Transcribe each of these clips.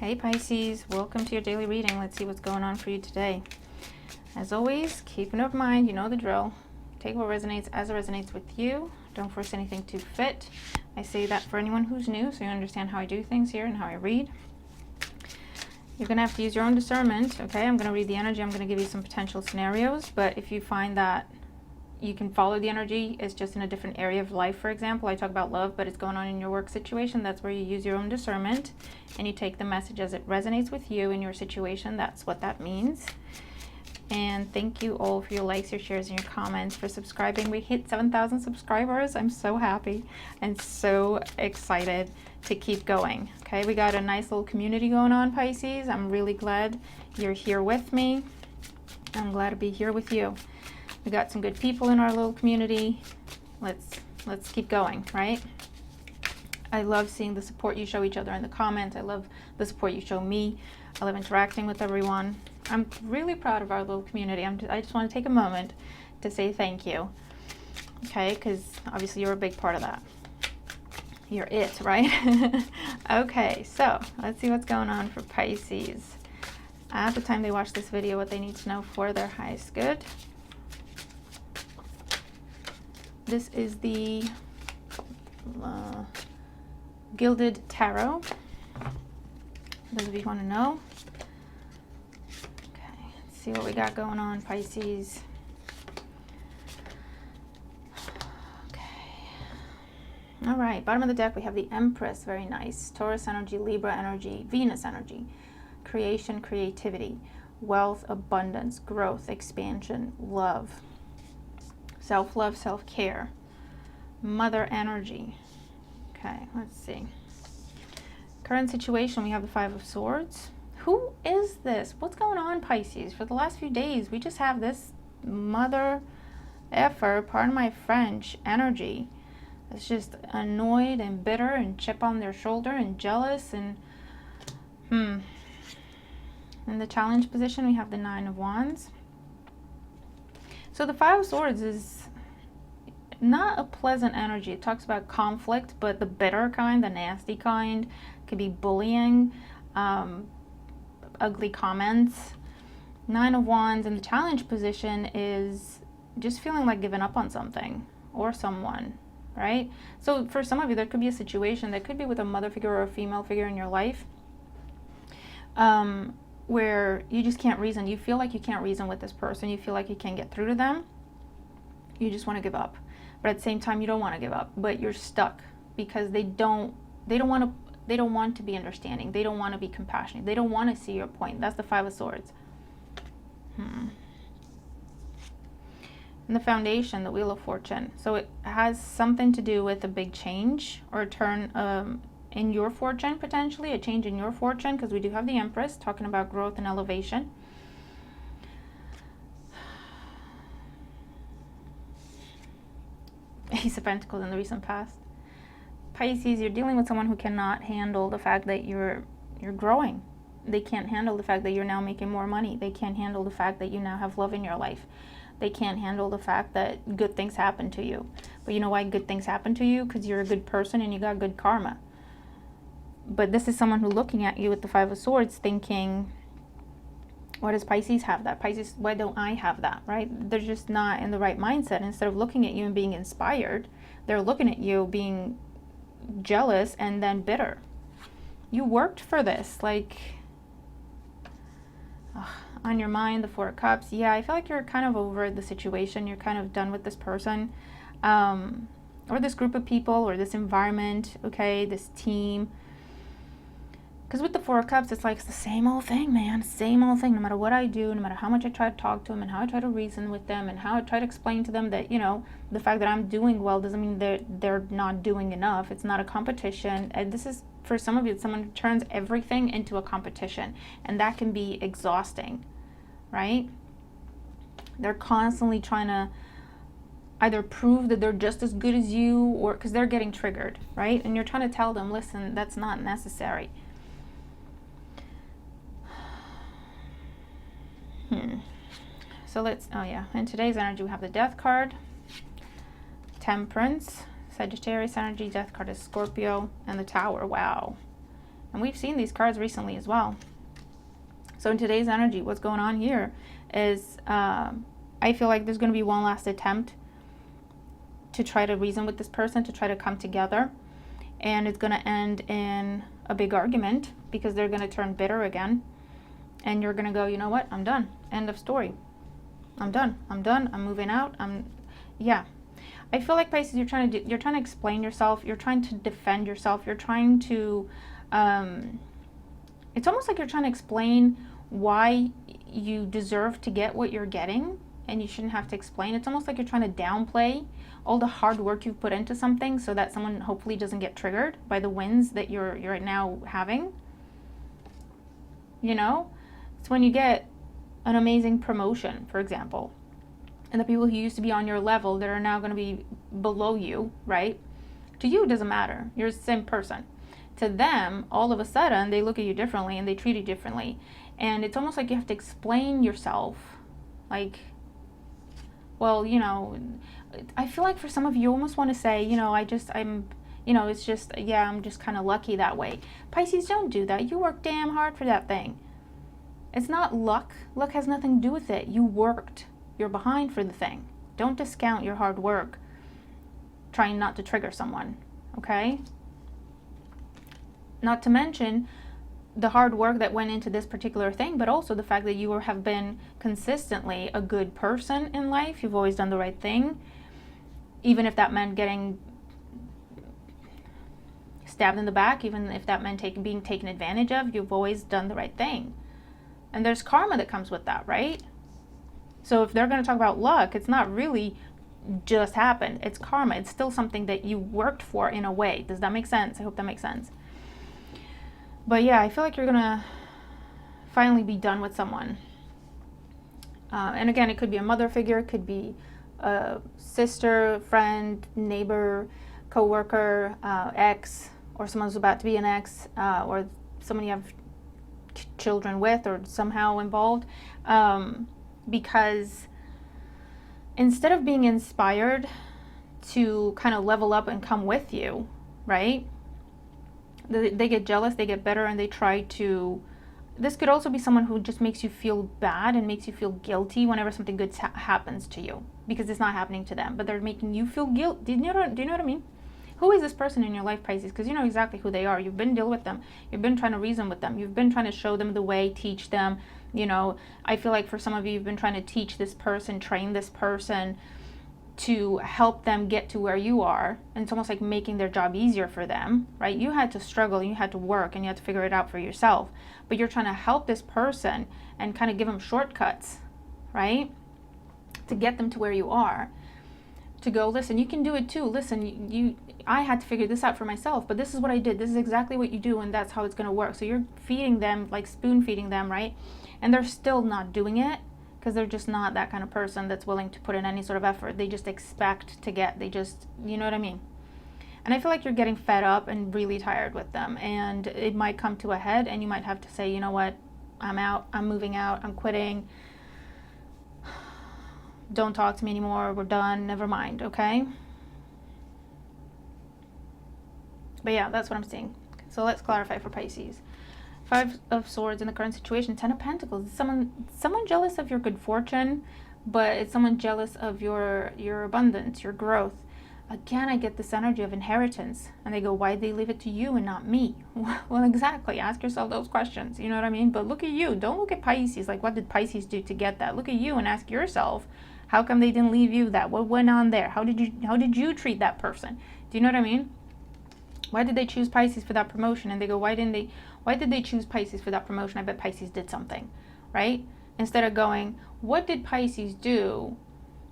Hey Pisces, welcome to your daily reading. Let's see what's going on for you today. As always, keep an open mind, you know the drill. Take what resonates as it resonates with you. Don't force anything to fit. I say that for anyone who's new, so you understand how I do things here and how I read. You're going to have to use your own discernment, okay? I'm going to read the energy. I'm going to give you some potential scenarios, but if you find that you can follow the energy, it's just in a different area of life. For example, I talk about love, but it's going on in your work situation. That's where you use your own discernment and you take the message as it resonates with you in your situation. That's what that means. And thank you all for your likes, your shares, and your comments, for subscribing. We hit 7,000 subscribers. I'm so happy and so excited to keep going. Okay, we got a nice little community going on, Pisces. I'm really glad you're here with me. I'm glad to be here with you. We got some good people in our little community. Let's keep going, right? I love seeing the support you show each other in the comments. I love the support you show me. I love interacting with everyone. I'm really proud of our little community. I just want to take a moment to say thank you. Okay, because obviously you're a big part of that. You're it, right? Okay, so let's see what's going on for Pisces. At the time they watch this video, what they need to know for their highest good. This is the Gilded Tarot. Those of you who want to know. Okay, let's see what we got going on, Pisces. Okay. All right, bottom of the deck, we have the Empress. Very nice. Taurus energy, Libra energy, Venus energy. Creation, creativity, wealth, abundance, growth, expansion, love. Self-love, self-care, mother energy. Okay, let's see. Current situation, we have the Five of Swords. Who is this? What's going on, Pisces? For the last few days, we just have this mother effer, pardon my French, energy. It's just annoyed and bitter and chip on their shoulder and jealous and In the challenge position, we have the Nine of Wands. So the Five of Swords is not a pleasant energy. It talks about conflict, but the bitter kind, the nasty kind. Could be bullying, ugly comments. Nine of Wands in the challenge position is just feeling like giving up on something or someone, right? So for some of you, there could be a situation that could be with a mother figure or a female figure in your life, where you just can't reason. You feel like you can't reason with this person. You feel like you can't get through to them. You just want to give up. But at the same time, you don't want to give up, but you're stuck because they don't want to be understanding. They don't want to be compassionate. They don't want to see your point. That's the Five of Swords. And the Foundation, the Wheel of Fortune. So it has something to do with a big change or a turn in your fortune, potentially a change in your fortune, because we do have the Empress talking about growth and elevation. Ace of Pentacles in the recent past. Pisces, you're dealing with someone who cannot handle the fact that you're growing. They can't handle the fact that you're now making more money. They can't handle the fact that you now have love in your life. They can't handle the fact that good things happen to you. But you know why good things happen to you? Because you're a good person and you got good karma. But this is someone who looking at you with the Five of Swords thinking, why does Pisces have that? Pisces, why don't I have that, right? They're just not in the right mindset. Instead of looking at you and being inspired, they're looking at you being jealous and then bitter. You worked for this, like, on your mind, the Four of Cups. Yeah, I feel like you're kind of over the situation. You're kind of done with this person, or this group of people, or this environment, okay, this team. Because with the Four of Cups, it's like it's the same old thing, man. Same old thing. No matter what I do, no matter how much I try to talk to them and how I try to reason with them and how I try to explain to them that, you know, the fact that I'm doing well doesn't mean they're not doing enough. It's not a competition. And this is, for some of you, someone who turns everything into a competition. And that can be exhausting, right? They're constantly trying to either prove that they're just as good as you, or because they're getting triggered, right? And you're trying to tell them, listen, that's not necessary. So let's, oh yeah, in today's energy we have the Death card, Temperance, Sagittarius energy, Death card is Scorpio, and the Tower. Wow. And we've seen these cards recently as well. So in today's energy, what's going on here is I feel like there's going to be one last attempt to try to reason with this person, to try to come together. And it's going to end in a big argument because they're going to turn bitter again. And you're going to go, you know what? I'm done. End of story. I'm done. I'm done. I'm moving out. Yeah. I feel like, Pisces, you're trying to explain yourself. You're trying to defend yourself. You're trying to, it's almost like you're trying to explain why you deserve to get what you're getting, and you shouldn't have to explain. It's almost like you're trying to downplay all the hard work you've put into something so that someone hopefully doesn't get triggered by the wins that you're now having. You know, it's when you get an amazing promotion, for example, and the people who used to be on your level that are now going to be below you, right? To you, it doesn't matter. You're the same person. To them, all of a sudden, they look at you differently and they treat you differently. And it's almost like you have to explain yourself. Like, well, you know, I feel like for some of you, you almost want to say, you know, it's just, yeah, I'm just kind of lucky that way. Pisces, don't do that. You work damn hard for that thing. It's not luck. Luck has nothing to do with it. You worked. You're behind for the thing. Don't discount your hard work trying not to trigger someone, okay? Not to mention the hard work that went into this particular thing, but also the fact that you have been consistently a good person in life. You've always done the right thing. Even if that meant getting stabbed in the back, even if that meant being taken advantage of, you've always done the right thing. And there's karma that comes with that, right? So if they're going to talk about luck, it's not really just happened. It's karma. It's still something that you worked for in a way. Does that make sense? I hope that makes sense. But yeah, I feel like you're going to finally be done with someone. And again, it could be a mother figure. It could be a sister, friend, neighbor, coworker, ex, or someone who's about to be an ex, or someone you have children with or somehow involved. Because instead of being inspired to kind of level up and come with you, right? They get jealous, they get bitter, and they try to... This could also be someone who just makes you feel bad and makes you feel guilty whenever something good happens to you, because it's not happening to them, but they're making you feel guilt. Do you know what I mean? Who is this person in your life, Pisces? Because you know exactly who they are. You've been dealing with them. You've been trying to reason with them. You've been trying to show them the way, teach them. You know, I feel like for some of you, you've been trying to teach this person, train this person to help them get to where you are. And it's almost like making their job easier for them, right? You had to struggle, you had to work, and you had to figure it out for yourself. But you're trying to help this person and kind of give them shortcuts, right? To get them to where you are. To go, listen, you can do it too. Listen, I had to figure this out for myself, but this is what I did. This is exactly what you do, and that's how it's going to work. So you're feeding them, like spoon feeding them, right? And they're still not doing it because they're just not that kind of person that's willing to put in any sort of effort. They just expect to get, you know what I mean? And I feel like you're getting fed up and really tired with them, and it might come to a head, and you might have to say, you know what, I'm out, I'm moving out, I'm quitting. Don't talk to me anymore, we're done, never mind, okay? But yeah, that's what I'm seeing. So let's clarify for Pisces. 5 of Swords in the current situation. 10 of Pentacles. Someone jealous of your good fortune, but it's someone jealous of your abundance, your growth. Again, I get this energy of inheritance. And they go, why'd they leave it to you and not me? Well, exactly. Ask yourself those questions. You know what I mean? But look at you. Don't look at Pisces. Like, what did Pisces do to get that? Look at you and ask yourself, how come they didn't leave you that? What went on there? How did you treat that person? Do you know what I mean? Why did they choose Pisces for that promotion? And they go, why did they choose Pisces for that promotion? I bet Pisces did something, right? Instead of going, what did Pisces do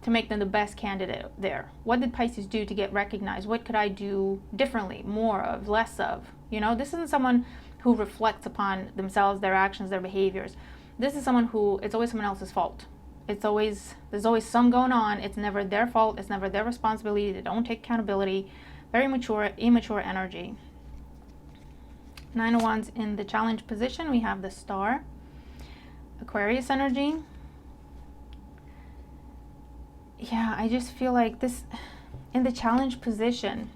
to make them the best candidate there? What did Pisces do to get recognized? What could I do differently, more of, less of? You know, this isn't someone who reflects upon themselves, their actions, their behaviors. This is someone who, it's always someone else's fault. There's always some going on. It's never their fault. It's never their responsibility. They don't take accountability. Very immature energy. 9 of Wands in the challenge position. We have the Star. Aquarius energy. Yeah, I just feel like this, in the challenge position,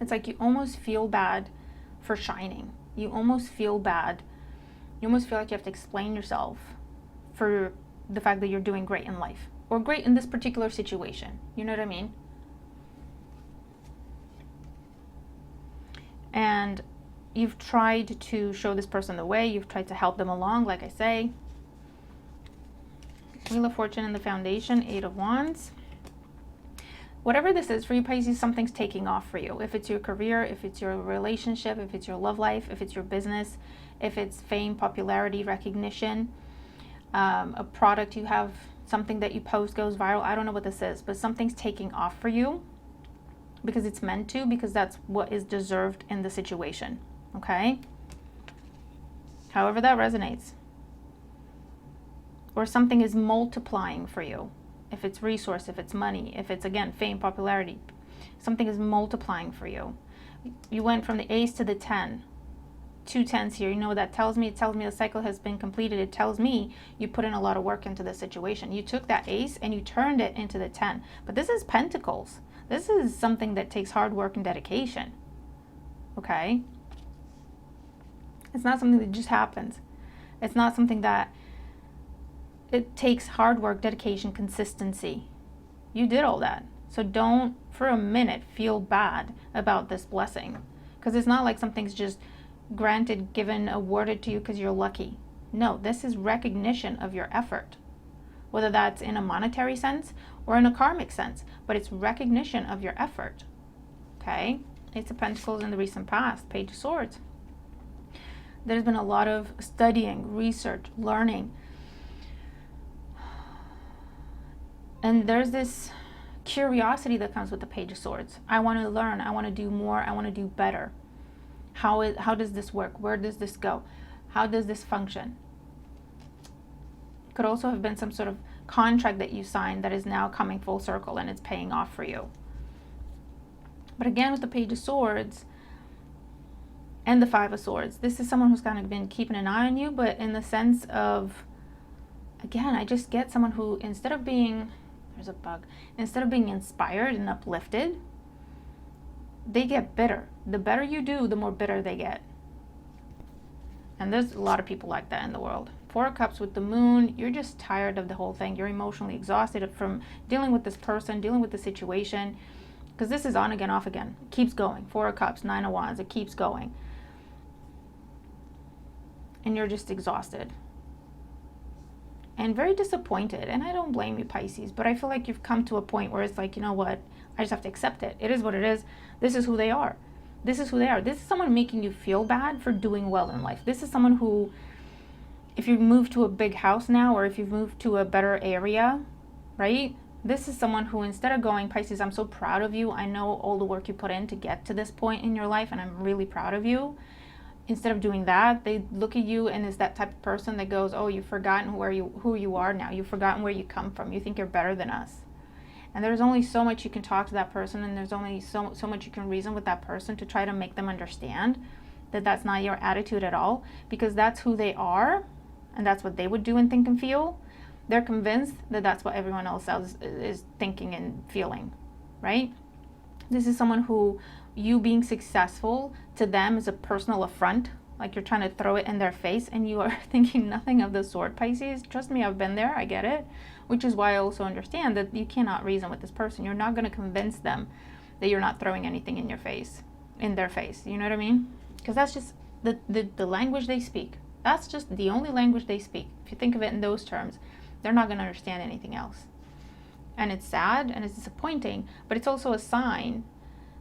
it's like you almost feel bad for shining. You almost feel bad. You almost feel like you have to explain yourself for the fact that you're doing great in life, or great in this particular situation. You know what I mean? And you've tried to show this person the way. You've tried to help them along, like I say. Wheel of Fortune in the foundation, 8 of Wands. Whatever this is for you, Pisces, something's taking off for you. If it's your career, if it's your relationship, if it's your love life, if it's your business, if it's fame, popularity, recognition, a product you have, something that you post goes viral. I don't know what this is, but something's taking off for you because it's meant to, because that's what is deserved in the situation, okay? However that resonates. Or something is multiplying for you. If it's resource, if it's money, if it's, again, fame, popularity, something is multiplying for you. You went from the ace to the 10. 2 10s here. You know what that tells me? It tells me the cycle has been completed. It tells me you put in a lot of work into this situation. You took that ace and you turned it into the 10. But this is Pentacles. This is something that takes hard work and dedication. Okay? It's not something that just happens. It's not something that... It takes hard work, dedication, consistency. You did all that. So don't, for a minute, feel bad about this blessing. Because it's not like something's just granted, given, awarded to you because you're lucky. No, this is recognition of your effort. Whether that's in a monetary sense or in a karmic sense. But it's recognition of your effort. Okay? Ace of Pentacles in the recent past. Page of Swords. There's been a lot of studying, research, learning. And there's this curiosity that comes with the Page of Swords. I want to learn. I want to do more. I want to do better. How does this work? Where does this go? How does this function? Could also have been some sort of contract that you signed that is now coming full circle and it's paying off for you. But again, with the Page of Swords and the 5 of Swords, this is someone who's kind of been keeping an eye on you, but in the sense of, again, I just get someone who, instead of being... There's a bug. Instead of being inspired and uplifted, they get bitter. The better you do, the more bitter they get. And there's a lot of people like that in the world. 4 of Cups with the Moon. You're just tired of the whole thing. You're emotionally exhausted from dealing with this person, dealing with the situation. Because this is on again, off again. It keeps going. 4 of Cups, 9 of Wands. It keeps going. And you're just exhausted. And very disappointed. And I don't blame you, Pisces, but I feel like you've come to a point where it's like, you know what? I just have to accept it. It is what it is. This is who they are. This is who they are. This is someone making you feel bad for doing well in life. This is someone who, if you've moved to a big house now, or if you've moved to a better area, right? This is someone who, instead of going, Pisces, I'm so proud of you. I know all the work you put in to get to this point in your life, and I'm really proud of you. Instead of doing that, they look at you and is that type of person that goes, oh, you've forgotten who you are now. You've forgotten where you come from. You think you're better than us. And there's only so much you can talk to that person, and there's only so much you can reason with that person to try to make them understand that that's not your attitude at all, because that's who they are, and that's what they would do and think and feel. They're convinced that that's what everyone else is thinking and feeling, right? This is someone who, you being successful to them is a personal affront, like you're trying to throw it in their face, and you are thinking nothing of the sort, Pisces. Trust me, I've been there, I get it. Which is why I also understand that you cannot reason with this person. You're not going to convince them that you're not throwing anything in their face. You know what I mean? Because that's just the language they speak. That's just the only language they speak. If you think of it in those terms, they're not going to understand anything else. And it's sad and it's disappointing, but it's also a sign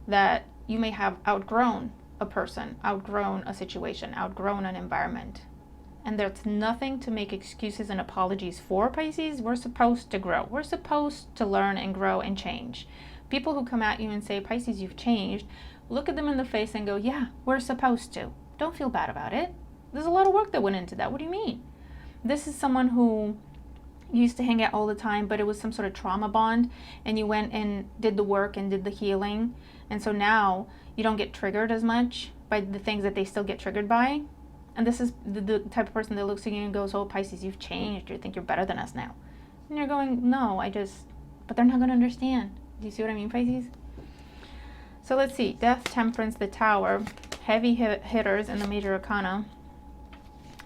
that you may have outgrown a person, outgrown a situation, outgrown an environment. And there's nothing to make excuses and apologies for, Pisces. We're supposed to grow. We're supposed to learn and grow and change. People who come at you and say, Pisces, you've changed, look at them in the face and go, yeah, we're supposed to. Don't feel bad about it. There's a lot of work that went into that. What do you mean? This is someone who used to hang out all the time, but it was some sort of trauma bond, and you went and did the work and did the healing. And so now you don't get triggered as much by the things that they still get triggered by. And this is the type of person that looks at you and goes, oh, Pisces, you've changed. You think you're better than us now. And you're going, no, but they're not going to understand. Do you see what I mean, Pisces? So let's see. Death, Temperance, the Tower. heavy hitters in the major arcana.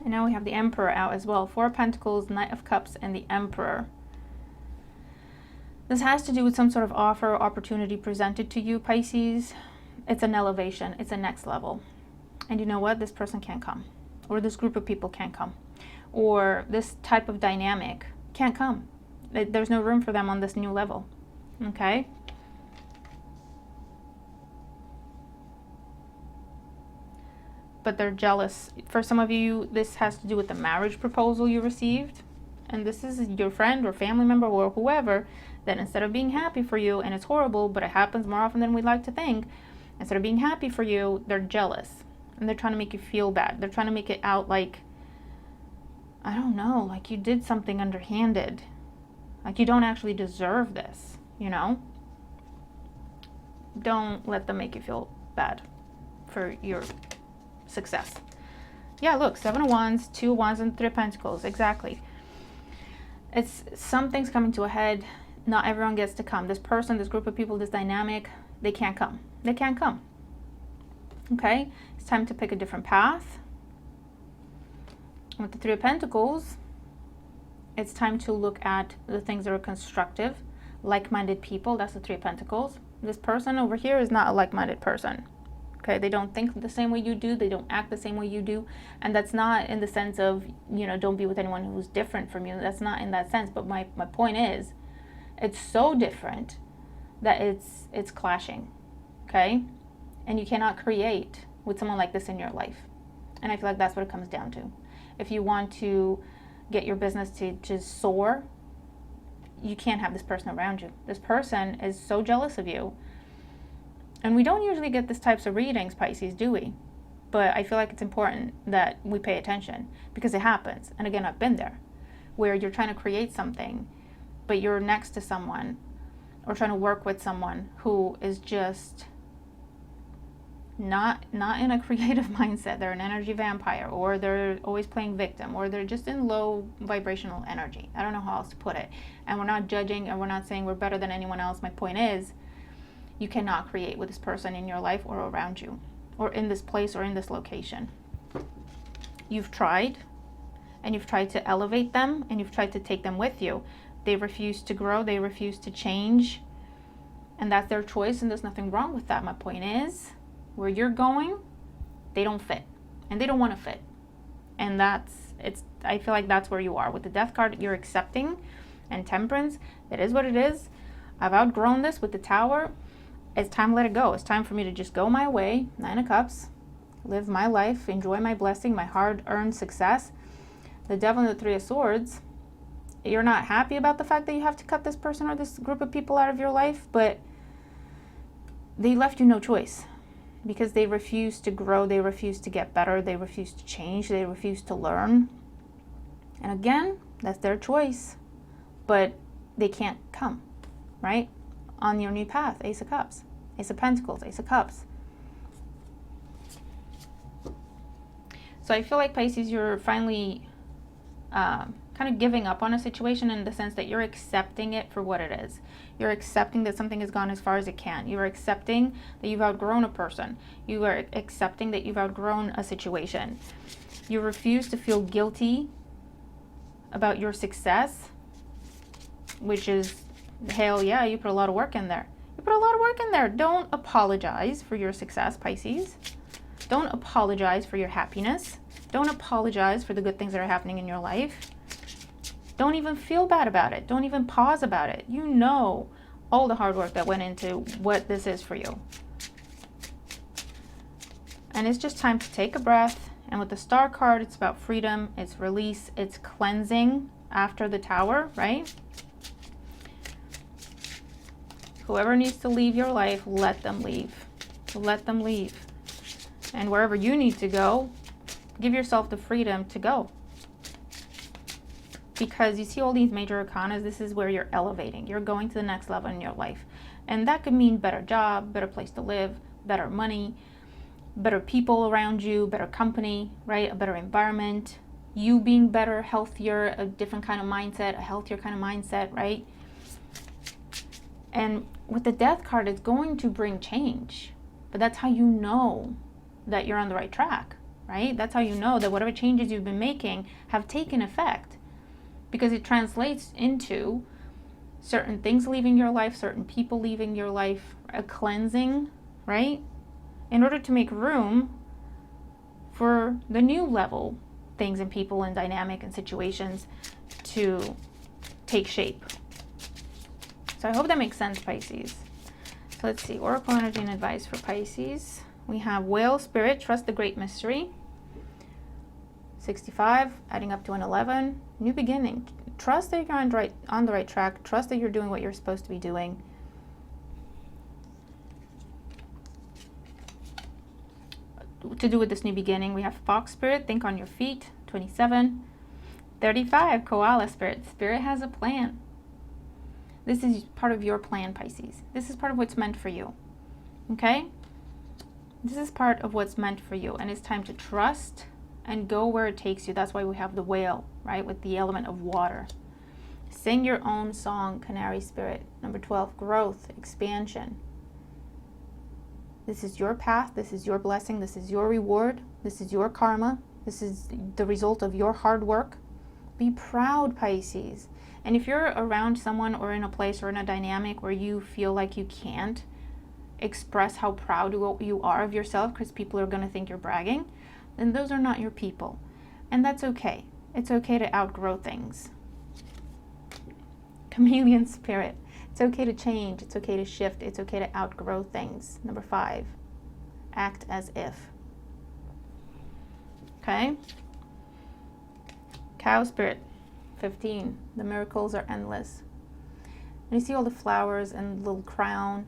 And now we have the Emperor out as well. Four of Pentacles, Knight of Cups, and the Emperor. This has to do with some sort of offer or opportunity presented to you, Pisces. It's an elevation. It's a next level. And you know what? This person can't come. Or this group of people can't come. Or this type of dynamic can't come. There's no room for them on this new level. Okay? But they're jealous. For some of you, this has to do with the marriage proposal you received. And this is your friend or family member or whoever that instead of being happy for you, and it's horrible, but it happens more often than we'd like to think, instead of being happy for you, they're jealous. And they're trying to make you feel bad. They're trying to make it out like, I don't know, like you did something underhanded. Like you don't actually deserve this, you know? Don't let them make you feel bad for your success. Yeah, look, 7 of Wands, 2 of Wands, and 3 of Pentacles. Exactly. It's something's coming to a head. Not everyone gets to come. This person, this group of people, this dynamic, they can't come. They can't come. Okay? It's time to pick a different path. With the 3 of Pentacles, it's time to look at the things that are constructive, like-minded people. That's the 3 of Pentacles. This person over here is not a like-minded person. Okay, they don't think the same way you do. They don't act the same way you do. And that's not in the sense of, you know, don't be with anyone who's different from you. That's not in that sense. But my point is, it's so different that it's clashing. Okay? And you cannot create with someone like this in your life. And I feel like that's what it comes down to. If you want to get your business to just soar, you can't have this person around you. This person is so jealous of you. And we don't usually get these types of readings, Pisces, do we? But I feel like it's important that we pay attention because it happens. And again, I've been there, where you're trying to create something, but you're next to someone or trying to work with someone who is just not in a creative mindset. They're an energy vampire, or they're always playing victim, or they're just in low vibrational energy. I don't know how else to put it. And we're not judging, and we're not saying we're better than anyone else. My point is, you cannot create with this person in your life or around you, or in this place or in this location. You've tried, and you've tried to elevate them, and you've tried to take them with you. They refuse to grow, they refuse to change, and that's their choice, and there's nothing wrong with that. My point is, where you're going, they don't fit, and they don't want to fit. And I feel like that's where you are. With the Death card, you're accepting, and Temperance, it is what it is. I've outgrown this with the Tower. It's time to let it go. It's time for me to just go my way, 9 of Cups, live my life, enjoy my blessing, my hard-earned success. The Devil and the 3 of Swords, you're not happy about the fact that you have to cut this person or this group of people out of your life, but they left you no choice because they refuse to grow, they refuse to get better, they refuse to change, they refuse to learn. And again, that's their choice, but they can't come, right? On your new path, Ace of Cups, Ace of Pentacles, Ace of Cups. So I feel like, Pisces, you're finally kind of giving up on a situation in the sense that you're accepting it for what it is. You're accepting that something has gone as far as it can. You're accepting that you've outgrown a person. You are accepting that you've outgrown a situation. You refuse to feel guilty about your success, which is, hell yeah, you put a lot of work in there. You put a lot of work in there. Don't apologize for your success, Pisces. Don't apologize for your happiness. Don't apologize for the good things that are happening in your life. Don't even feel bad about it. Don't even pause about it. You know all the hard work that went into what this is for you. And it's just time to take a breath. And with the Star card, it's about freedom, it's release, it's cleansing after the Tower, right? Whoever needs to leave your life, let them leave. Let them leave. And wherever you need to go, give yourself the freedom to go. Because you see all these major arcanas, this is where you're elevating. You're going to the next level in your life. And that could mean better job, better place to live, better money, better people around you, better company, right? A better environment. You being better, healthier, a different kind of mindset, a healthier kind of mindset, right? And with the Death card, it's going to bring change. But that's how you know that you're on the right track, right? That's how you know that whatever changes you've been making have taken effect, because it translates into certain things leaving your life, certain people leaving your life, a cleansing, right? In order to make room for the new level things and people and dynamic and situations to take shape. So I hope that makes sense, Pisces. So let's see, Oracle energy and advice for Pisces. We have Whale Spirit, trust the great mystery. 65, adding up to an 11, new beginning. Trust that you're on the right track. Trust that you're doing what you're supposed to be doing. To do with this new beginning, we have Fox Spirit, think on your feet. 27, 35, Koala Spirit. Spirit has a plan. This is part of your plan, Pisces. This is part of what's meant for you. Okay? This is part of what's meant for you. And it's time to trust and go where it takes you. That's why we have the whale, right? With the element of water. Sing your own song, Canary Spirit. Number 12, growth, expansion. This is your path. This is your blessing. This is your reward. This is your karma. This is the result of your hard work. Be proud, Pisces. And if you're around someone or in a place or in a dynamic where you feel like you can't express how proud you are of yourself because people are going to think you're bragging, then those are not your people. And that's okay. It's okay to outgrow things. Chameleon Spirit. It's okay to change. It's okay to shift. It's okay to outgrow things. Number 5, act as if. Okay? Cow Spirit. 15, the miracles are endless. And you see all the flowers and little crown.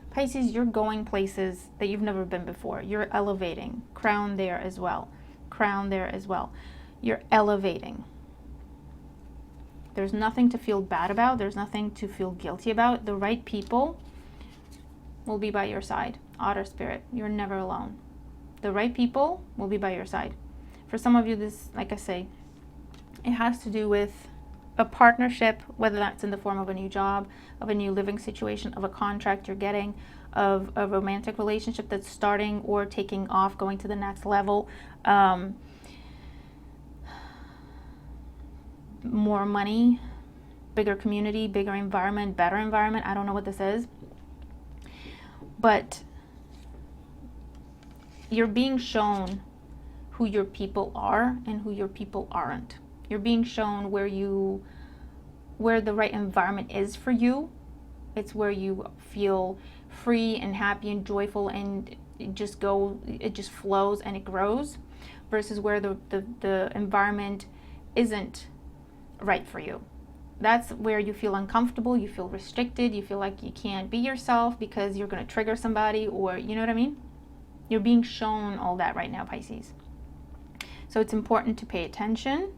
Pisces, you're going places that you've never been before. You're elevating. Crown there as well. Crown there as well. You're elevating. There's nothing to feel bad about. There's nothing to feel guilty about. The right people will be by your side. Otter Spirit, you're never alone. The right people will be by your side. For some of you, this, like I say, it has to do with a partnership, whether that's in the form of a new job, of a new living situation, of a contract you're getting, of a romantic relationship that's starting or taking off, going to the next level. More money, bigger community, bigger environment, better environment. I don't know what this is. But you're being shown who your people are and who your people aren't. You're being shown where the right environment is for you. It's where you feel free and happy and joyful, and it just flows and it grows, versus where the environment isn't right for you. That's where you feel uncomfortable, you feel restricted, you feel like you can't be yourself because you're going to trigger somebody, or you know what I mean? You're being shown all that right now, Pisces. So it's important to pay attention.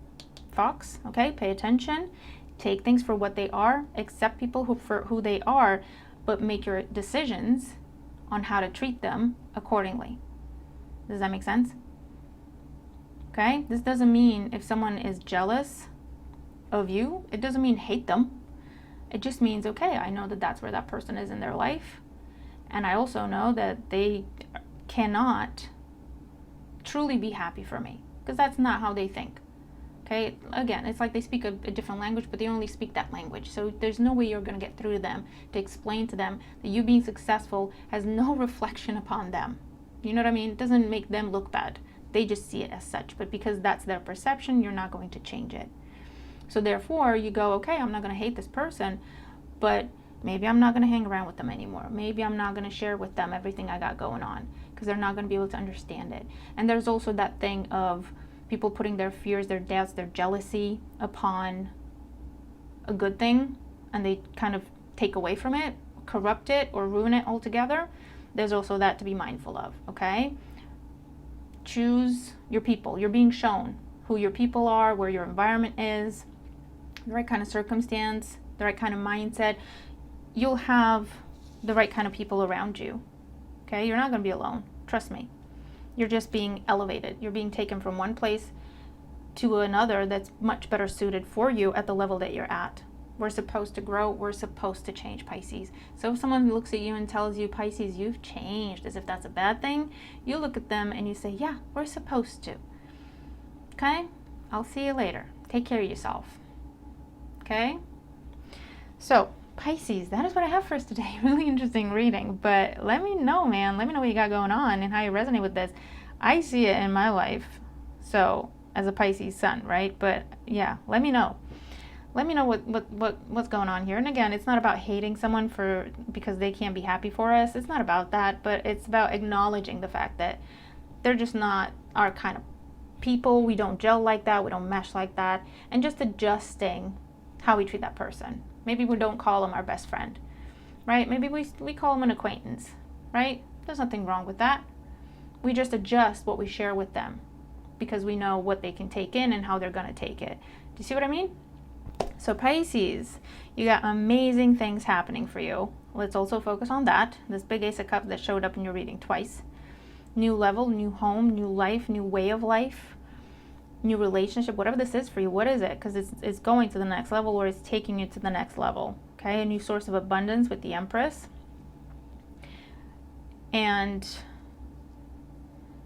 Fox, okay, pay attention, take things for what they are, accept people for who they are, but make your decisions on how to treat them accordingly. Does that make sense? Okay, this doesn't mean if someone is jealous of you, it doesn't mean hate them. It just means, okay, I know that that's where that person is in their life, and I also know that they cannot truly be happy for me, because that's not how they think. Okay, again, it's like they speak a different language, but they only speak that language. So there's no way you're going to get through to them to explain to them that you being successful has no reflection upon them. You know what I mean? It doesn't make them look bad. They just see it as such. But because that's their perception, you're not going to change it. So therefore, you go, okay, I'm not going to hate this person, but maybe I'm not going to hang around with them anymore. Maybe I'm not going to share with them everything I got going on, because they're not going to be able to understand it. And there's also that thing of people putting their fears, their doubts, their jealousy upon a good thing, and they kind of take away from it, corrupt it, or ruin it altogether. There's also that to be mindful of, okay? Choose your people. You're being shown who your people are, where your environment is, the right kind of circumstance, the right kind of mindset. You'll have the right kind of people around you, okay? You're not going to be alone. Trust me. You're just being elevated. You're being taken from one place to another that's much better suited for you at the level that you're at. We're supposed to grow. We're supposed to change, Pisces. So if someone looks at you and tells you, Pisces, you've changed, as if that's a bad thing, you look at them and you say, yeah, we're supposed to. Okay? I'll see you later. Take care of yourself. Okay? So, Pisces, that is what I have for us today. Really interesting reading. But let me know, man. Let me know what you got going on and how you resonate with this. I see it in my life. So, as a Pisces sun, right? But yeah, let me know. Let me know what's going on here. And again, it's not about hating someone because they can't be happy for us. It's not about that, but it's about acknowledging the fact that they're just not our kind of people. We don't gel like that. We don't mesh like that. And just adjusting how we treat that person. Maybe we don't call them our best friend, right? Maybe we call them an acquaintance, right? There's nothing wrong with that. We just adjust what we share with them because we know what they can take in and how they're going to take it. Do you see what I mean? So Pisces, you got amazing things happening for you. Let's also focus on that. This big Ace of Cups that showed up in your reading twice. New level, new home, new life, new way of life, new relationship, whatever this is for you. What is it? Because it's going to the next level, or it's taking you to the next level. Okay, a new source of abundance with the Empress. And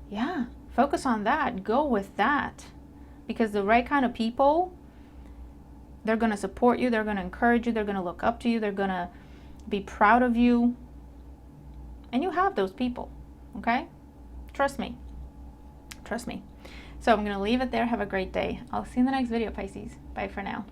yeah, focus on that. Go with that. Because the right kind of people, they're going to support you. They're going to encourage you. They're going to look up to you. They're going to be proud of you. And you have those people. Okay? Trust me. Trust me. So I'm going to leave it there. Have a great day. I'll see you in the next video, Pisces. Bye for now.